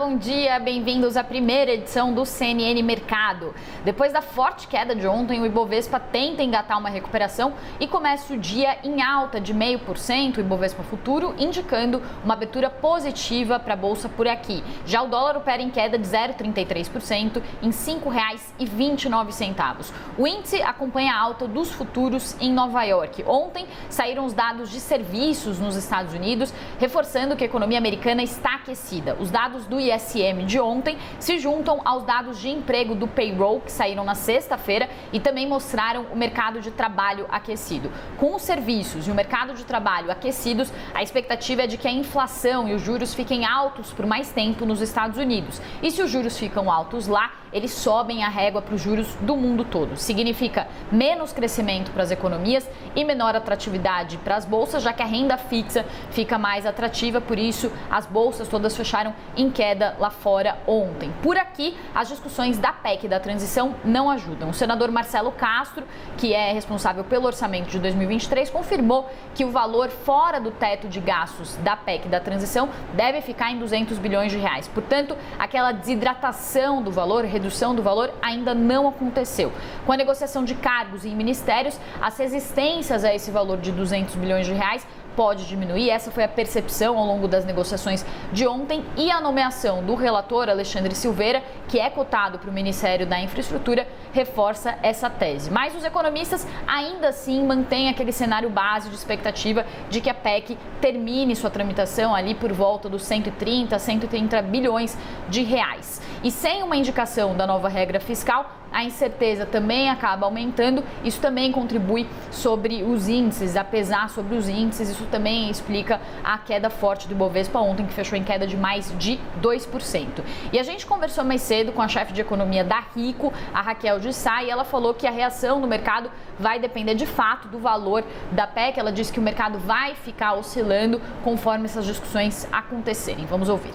bom dia, bem-vindos à primeira edição do CNN Mercado. Depois da forte queda de ontem, o Ibovespa tenta engatar uma recuperação e começa o dia em alta de 0,5%, o Ibovespa Futuro, indicando uma abertura positiva para a Bolsa por aqui. Já o dólar opera em queda de 0,33%, em R$ 5,29. O índice acompanha a alta dos futuros em Nova York. Ontem saíram os dados de serviços nos Estados Unidos, reforçando que a economia americana está aquecida. Os dados do ISM de ontem se juntam aos dados de emprego do payroll, que saíram na sexta-feira e também mostraram o mercado de trabalho aquecido. Com os serviços e o mercado de trabalho aquecidos, a expectativa é de que a inflação e os juros fiquem altos por mais tempo nos Estados Unidos. E se os juros ficam altos lá, eles sobem a régua para os juros do mundo todo. Significa menos crescimento para as economias e menor atratividade para as bolsas, já que a renda fixa fica mais atrativa, por isso as bolsas todas fecharam em queda lá fora ontem. Por aqui, as discussões da PEC da transição não ajudam. O senador Marcelo Castro, que é responsável pelo orçamento de 2023, confirmou que o valor fora do teto de gastos da PEC da transição deve ficar em 200 bilhões de reais. Portanto, aquela desidratação do valor, redução do valor, ainda não aconteceu. Com a negociação de cargos em ministérios, as resistências a esse valor de 200 bilhões de reais pode diminuir. Essa foi a percepção ao longo das negociações de ontem, e a nomeação do relator Alexandre Silveira, que é cotado para o Ministério da Infraestrutura, reforça essa tese. Mas os economistas ainda assim mantêm aquele cenário base de expectativa de que a PEC termine sua tramitação ali por volta dos 130 bilhões de reais. E sem uma indicação da nova regra fiscal, a incerteza também acaba aumentando. Isso também contribui sobre os índices, a pesar sobre os índices. Isso também explica a queda forte do Ibovespa ontem, que fechou em queda de mais de 2%. E a gente conversou mais cedo com a chefe de economia da Rico, a Raquel de Sá, e ela falou que a reação do mercado vai depender de fato do valor da PEC. Ela disse que o mercado vai ficar oscilando conforme essas discussões acontecerem. Vamos ouvir.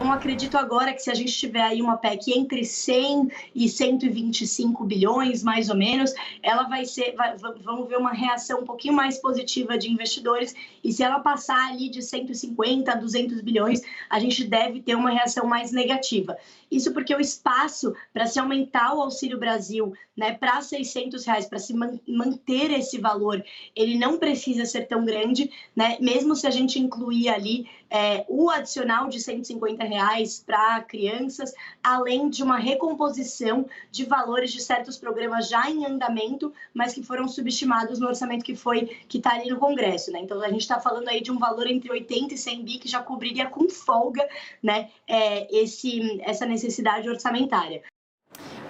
Eu acredito agora que se a gente tiver aí uma PEC entre 100 e 125 bilhões, mais ou menos, ela vamos ver uma reação um pouquinho mais positiva de investidores, e se ela passar ali de 150 a 200 bilhões, a gente deve ter uma reação mais negativa. Isso porque o espaço para se aumentar o Auxílio Brasil, né, para R$ 600, para se manter esse valor, ele não precisa ser tão grande, né, mesmo se a gente incluir ali o adicional de R$ 150 para crianças, além de uma recomposição de valores de certos programas já em andamento, mas que foram subestimados no orçamento que está ali no Congresso, né? Então a gente está falando aí de um valor entre 80 e 100 bi que já cobriria com folga, né, essa necessidade orçamentária.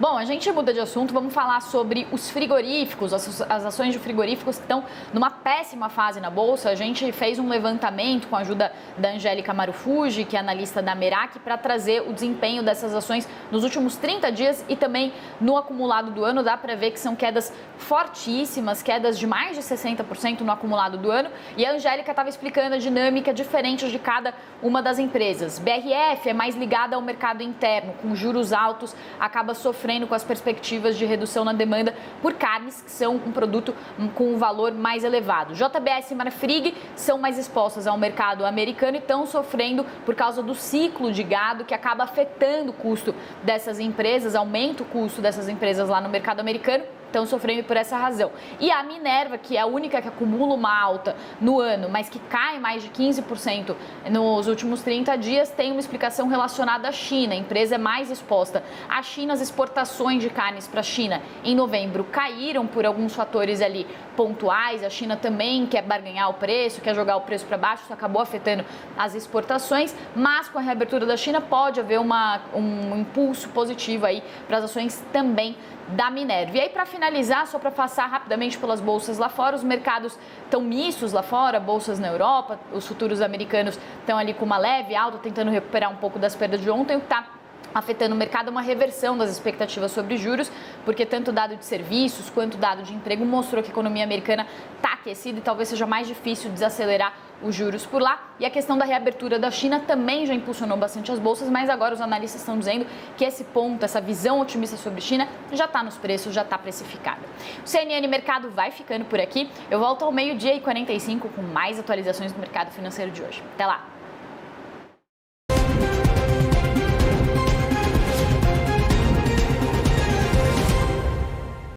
Bom, a gente muda de assunto, vamos falar sobre os frigoríficos, as ações de frigoríficos que estão numa péssima fase na Bolsa. A gente fez um levantamento com a ajuda da Angélica Marufuji, que é analista da Merak, para trazer o desempenho dessas ações nos últimos 30 dias e também no acumulado do ano. Dá para ver que são quedas fortíssimas, quedas de mais de 60% no acumulado do ano. E a Angélica estava explicando a dinâmica diferente de cada uma das empresas. BRF é mais ligada ao mercado interno, com juros altos, acaba sofrendo com as perspectivas de redução na demanda por carnes, que são um produto com um valor mais elevado. JBS e Marfrig são mais expostas ao mercado americano e estão sofrendo por causa do ciclo de gado, que acaba afetando o custo dessas empresas, aumenta o custo dessas empresas lá no mercado americano. Estão sofrendo por essa razão. E a Minerva, que é a única que acumula uma alta no ano, mas que cai mais de 15% nos últimos 30 dias, tem uma explicação relacionada à China. A empresa é mais exposta à China. As exportações de carnes para a China em novembro caíram por alguns fatores ali pontuais. A China também quer barganhar o preço, quer jogar o preço para baixo, isso acabou afetando as exportações, mas com a reabertura da China pode haver um impulso positivo aí para as ações também da Minerva. E aí, para finalizar, só para passar rapidamente pelas bolsas lá fora, os mercados estão mistos lá fora, bolsas na Europa, os futuros americanos estão ali com uma leve alta, tentando recuperar um pouco das perdas de ontem. O que está afetando o mercado é uma reversão das expectativas sobre juros, porque tanto o dado de serviços quanto o dado de emprego mostrou que a economia americana está aquecida e talvez seja mais difícil desacelerar os juros por lá. E a questão da reabertura da China também já impulsionou bastante as bolsas, mas agora os analistas estão dizendo que esse ponto, essa visão otimista sobre China, já está nos preços, já está precificada. O CNN Mercado vai ficando por aqui. Eu volto ao 12h45 com mais atualizações do mercado financeiro de hoje. Até lá!